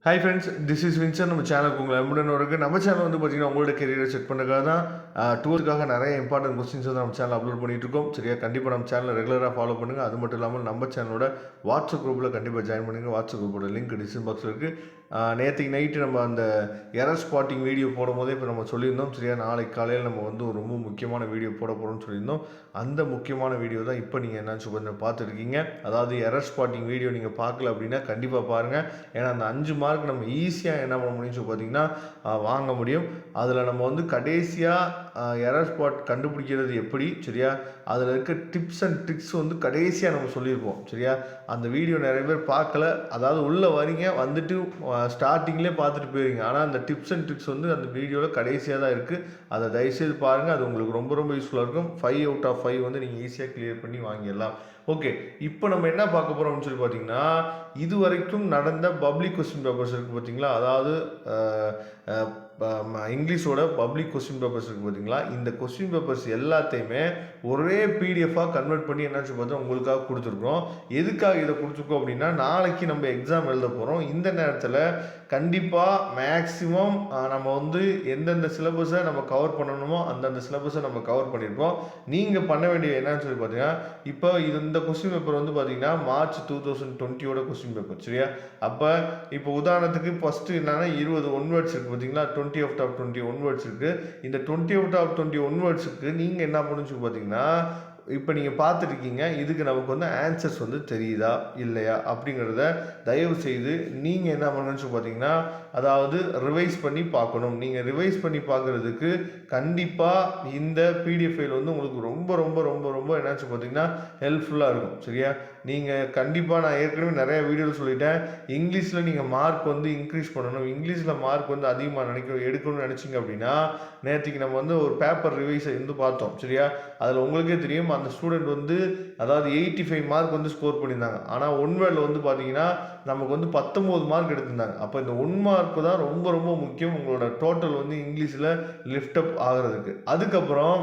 Hi friends, this is Vinson. நம்ம சேனலுக்கு உங்களை அன்புடன் இருக்குது. நம்ம சேனல் வந்து பார்த்தீங்கன்னா உங்களோட கெரியரை செக் பண்ணுறதுக்காக தான் டூருக்காக நிறைய இம்பார்ட்டன்ட் கொஸ்டின்ஸ் வந்து நம்ம சேனல் அப்லோட் பண்ணிட்டு இருக்கோம். சரியா, கண்டிப்பாக நம்ம சேனலை ரெகுலராக ஃபாலோ பண்ணுங்கள். அது மட்டும் இல்லாமல் நம்ம சேனலோட வாட்ஸ்அப் குரூப்பில் கண்டிப்பாக ஜாயின் பண்ணுங்கள். வாட்ஸ்அப் குரூப்போட லிங்க் டிஸ்கிரிப்ஷன் பாக்ஸில் இருக்குது. நேற்றுக்கு நைட்டு நம்ம அந்த எரர் ஸ்பாட்டிங் வீடியோ போடும் போதே இப்போ நம்ம சொல்லியிருந்தோம். சரியா, நாளைக்கு காலையில் நம்ம வந்து ஒரு ரொம்ப முக்கியமான வீடியோ போட போகிறோம்னு சொல்லியிருந்தோம். அந்த முக்கியமான வீடியோ தான் இப்போ நீங்கள் என்னன்னு சொல்லி பார்த்துருக்கீங்க. அதாவது எரர் ஸ்பாட்டிங் வீடியோ நீங்கள் பார்க்கல அப்படின்னா கண்டிப்பாக பாருங்கள். ஏன்னா அந்த 5 மார்க் நம்ம ஈஸியாக என்ன பண்ண முடியும்னு சொல்லி பார்த்தீங்கன்னா வாங்க முடியும். அதில் நம்ம வந்து கடைசியாக எரர் ஸ்பாட் கண்டுபிடிக்கிறது எப்படி, சரியா, அதில் இருக்க டிப்ஸ் அண்ட் ட்ரிக்ஸ் வந்து கடைசியாக நம்ம சொல்லியிருப்போம். சரியா, அந்த வீடியோ நிறைய பேர் பார்க்கல. அதாவது உள்ளே வரீங்க, வந்துட்டு ஸ்டார்டிங்லேயே பார்த்துட்டு போயிருங்க. ஆனால் அந்த டிப்ஸ் அண்ட் ட்ரிக்ஸ் வந்து அந்த வீடியோவில் கடைசியாக தான் இருக்குது. அதை தயவுசெய்து பாருங்கள். அது உங்களுக்கு ரொம்ப ரொம்ப யூஸ்ஃபுல்லாக இருக்கும். 5 out of 5 வந்து நீங்கள் ஈஸியாக கிளியர் பண்ணி வாங்கிடலாம். ஓகே, இப்போ நம்ம என்ன பார்க்க போகிறோம்னு சொல்லி பார்த்தீங்கன்னா, இது வரைக்கும் நடந்த பப்ளிக் கொஸ்டின் பேப்பர்ஸ் இருக்குது பார்த்தீங்களா, அதாவது இங்கிலீஷோட பப்ளிக் கொஸ்டின் பேப்பர்ஸ் இருக்குது பார்த்தீங்களா, இந்த கொஸ்டின் பேப்பர்ஸ் எல்லாத்தையுமே ஒரே பிடிஎஃபாக கன்வெர்ட் பண்ணி என்னாச்சு பார்த்தா உங்களுக்காக கொடுத்துருக்குறோம். எதுக்காக இதை கொடுத்துருக்கோம் அப்படின்னா, நாளைக்கு நம்ம எக்ஸாம் எழுத போகிறோம். இந்த நேரத்தில் கண்டிப்பாக மேக்ஸிமம் நம்ம வந்து எந்தெந்த சிலபஸை நம்ம கவர் பண்ணணுமோ அந்தந்த சிலபஸை நம்ம கவர் பண்ணியிருப்போம். நீங்கள் பண்ண வேண்டிய என்னன்னு சொல்லி பார்த்தீங்கன்னா, இப்போ இந்த கொஸ்டின் பேப்பர் வந்து பார்த்தீங்கன்னா மார்ச் 2020 கொஸ்டின் பேப்பர். சரியா, அப்போ இப்போ உதாரணத்துக்கு ஃபஸ்ட்டு என்னன்னா 20 ஒன்வேர்ட்ஸ் இருக்குது பார்த்தீங்களா, 20 out of 20 ஒன்வேர்ட்ஸ் இருக்குது. இந்த 20 out of 20 ஒன்வேர்ட்ஸுக்கு நீங்கள் என்ன பண்ணுன்னு சொல்லி பார்த்தீங்கன்னா, இப்போ நீங்கள் பார்த்துருக்கீங்க, இதுக்கு நமக்கு வந்து ஆன்சர்ஸ் வந்து தெரியுதா இல்லையா அப்படிங்கிறத தயவு செய்து நீங்கள் என்ன பண்ணணும்னு சொல்லி பார்த்தீங்கன்னா, அதாவது ரிவைஸ் பண்ணி பார்க்கணும். நீங்கள் ரிவைஸ் பண்ணி பார்க்குறதுக்கு கண்டிப்பாக இந்த பிடிஎஃப் ஃபைல் வந்து உங்களுக்கு ரொம்ப ரொம்ப ரொம்ப ரொம்ப என்னாச்சு பார்த்தீங்கன்னா ஹெல்ப்ஃபுல்லாக இருக்கும். சரியா, நீங்கள் கண்டிப்பாக நான் ஏற்கனவே நிறைய வீடியோவில் சொல்லிட்டேன், இங்கிலீஷில் நீங்கள் மார்க் வந்து இன்க்ரீஸ் பண்ணணும், இங்கிலீஷில் மார்க் வந்து அதிகமாக எடுக்கணும்னு நினச்சிங்க அப்படின்னா, நேற்றுக்கு நம்ம வந்து ஒரு பேப்பர் ரிவைஸை வந்து பார்த்தோம். சரியா, அதில் உங்களுக்கே தெரியும் அந்த ஸ்டூடெண்ட் வந்து அதாவது 85 மார்க் வந்து ஸ்கோர் பண்ணியிருந்தாங்க. ஆனால் ஒன்வேர்டில் வந்து பார்த்தீங்கன்னா நமக்கு வந்து 19 மார்க் எடுத்திருந்தாங்க. அப்போ இந்த 1 மார்க்கு தான் ரொம்ப ரொம்ப முக்கியம் உங்களோட டோட்டல் வந்து இங்கிலீஷில் லிஃப்ட் அப் ஆகிறதுக்கு. அதுக்கப்புறம்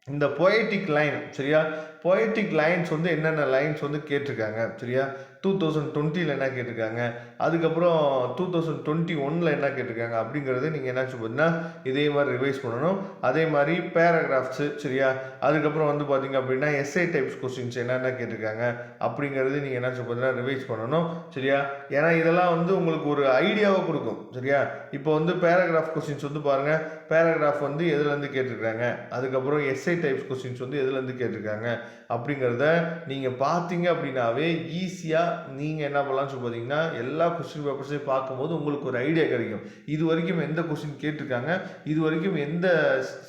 இந்த பொயட்டிக் லைன், சரியா, பொயட்டிக் லைன்ஸ் வந்து என்னென்ன லைன்ஸ் வந்து கேட்டிருக்காங்க, சரியா, 2020 என்ன கேட்டிருக்காங்க, அதுக்கப்புறம் 2021 என்ன கேட்டிருக்காங்க அப்படிங்கிறது நீங்கள் என்ன பார்த்தீங்கன்னா இதே மாதிரி ரிவைஸ் பண்ணணும். அதே மாதிரி பேராகிராஃப்ஸு, சரியா, அதுக்கப்புறம் வந்து பார்த்தீங்க அப்படின்னா எஸ்ஏ டைப்ஸ் கொஸ்டின்ஸ் என்னென்ன கேட்டிருக்காங்க அப்படிங்கிறது நீங்கள் என்ன பார்த்தீங்கன்னா ரிவைஸ் பண்ணணும். சரியா, ஏன்னா இதெல்லாம் வந்து உங்களுக்கு ஒரு ஐடியாவை கொடுக்கும். சரியா, இப்போ வந்து பேராகிராஃப் கொஸ்டின்ஸ் வந்து பாருங்கள், பேராகிராஃப் வந்து எதுலேருந்து கேட்டிருக்காங்க, அதுக்கப்புறம் எஸ்ஏ டைப்ஸ் கொஸ்டின்ஸ் வந்து எதுலேருந்து கேட்டிருக்காங்க அப்படிங்கிறத நீங்கள் பார்த்தீங்க அப்படின்னாவே ஈஸியாக நீங்கள் என்ன பண்ணலாம்னு சொல்லி பார்த்தீங்கன்னா எல்லா கொஸ்டின் பேப்பர்ஸையும் பார்க்கும்போது உங்களுக்கு ஒரு ஐடியா கிடைக்கும். இது வரைக்கும் எந்த கொஸ்டின் கேட்டிருக்காங்க, இது வரைக்கும் எந்த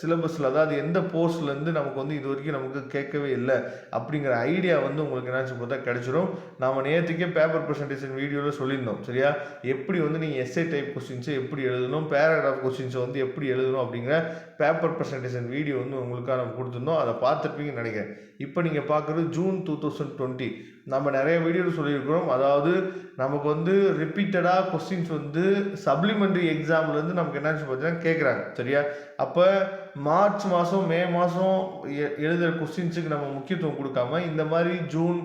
சிலபஸில், அதாவது எந்த போர்ஸ்லேருந்து நமக்கு வந்து இது வரைக்கும் நமக்கு கேட்கவே இல்லை அப்படிங்கிற ஐடியா வந்து உங்களுக்கு என்ன சொல்லி பார்த்தா கிடைச்சிடும். நாம் நேற்றுக்கே பேப்பர் ப்ரெசன்டேஷன் வீடியோவில் சொல்லியிருந்தோம். சரியா, எப்படி வந்து நீங்கள் எஸ்ஏ டைப் கொஸ்டின்ஸை எப்படி எழுதணும், பேராகிராஃப் கொஸ்டின்ஸை வந்து எப்படி எழுதணும் அப்படிங்கிற பேப்பர் ப்ரெசன்டேஷன் வீடியோ வந்து உங்களுக்காக நம்ம கொடுத்துருந்தோம். அதை பார்த்துருப்பீங்கன்னு நினைக்கிறேன். இப்போ நீங்கள் பார்க்குறது ஜூன் 2020. நம்ம நிறைய வீடியோவில் சொல்லியிருக்கிறோம். அதாவது நமக்கு வந்து ரிப்பீட்டடாக கொஸ்டின்ஸ் வந்து சப்ளிமெண்ட்ரி எக்ஸாம்லேருந்து நமக்கு என்னன்னு பார்த்தீங்கன்னா கேட்குறாங்க. சரியா, அப்போ மார்ச் மாதம் மே மாதம் எழுதுகிற கொஸ்டின்ஸுக்கு நம்ம முக்கியத்துவம் கொடுக்காம இந்த மாதிரி ஜூன்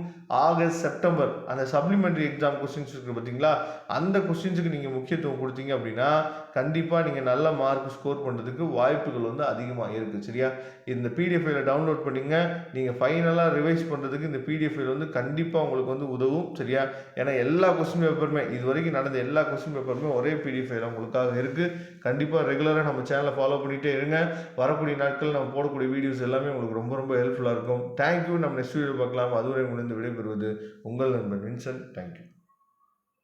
ஆகஸ்ட் செப்டம்பர் அந்த சப்ளிமெண்ட்ரி எக்ஸாம் கொஸ்டின்ஸ் இருக்குது பார்த்தீங்களா, அந்த கொஸ்டின்ஸுக்கு நீங்கள் முக்கியத்துவம் கொடுத்தீங்க அப்படின்னா கண்டிப்பாக நீங்கள் நல்ல மார்க் ஸ்கோர் பண்ணுறதுக்கு வாய்ப்புகள் வந்து அதிகமாக இருக்குது. சரியா, இந்த பிடிஎஃப் ஃபைலை டவுன்லோட் பண்ணிங்க. நீங்கள் ஃபைனலாக ரிவைஸ் பண்ணுறதுக்கு இந்த பிடிஎஃப் ஃபைல் வந்து கண்டிப்பாக உங்களுக்கு வந்து உதவும். சரியா, ஏன்னா எல்லா கொஸ்டின் பேப்பருமே இது வரைக்கும் நடந்த எல்லா கொஸ்டின் பேப்பருமே ஒரே பிடிஎஃப் ஃபைல் உங்களுக்காக இருக்குது. கண்டிப்பாக ரெகுலராக நம்ம சேனலை ஃபாலோ பண்ணிகிட்டே இருங்க. வரக்கூடிய நாட்கள் நம்ம போடக்கூடிய வீடியோஸ் எல்லாமே உங்களுக்கு ரொம்ப ரொம்ப ஹெல்ப்ஃபுல்லாக இருக்கும். தேங்க்யூ. நம்ம நெக்ஸ்ட் வீடியோ பார்க்கலாம். அதுவரை முடிந்து விடைபெறுவது உங்கள் நண்பன் வின்சன். தேங்க்யூ.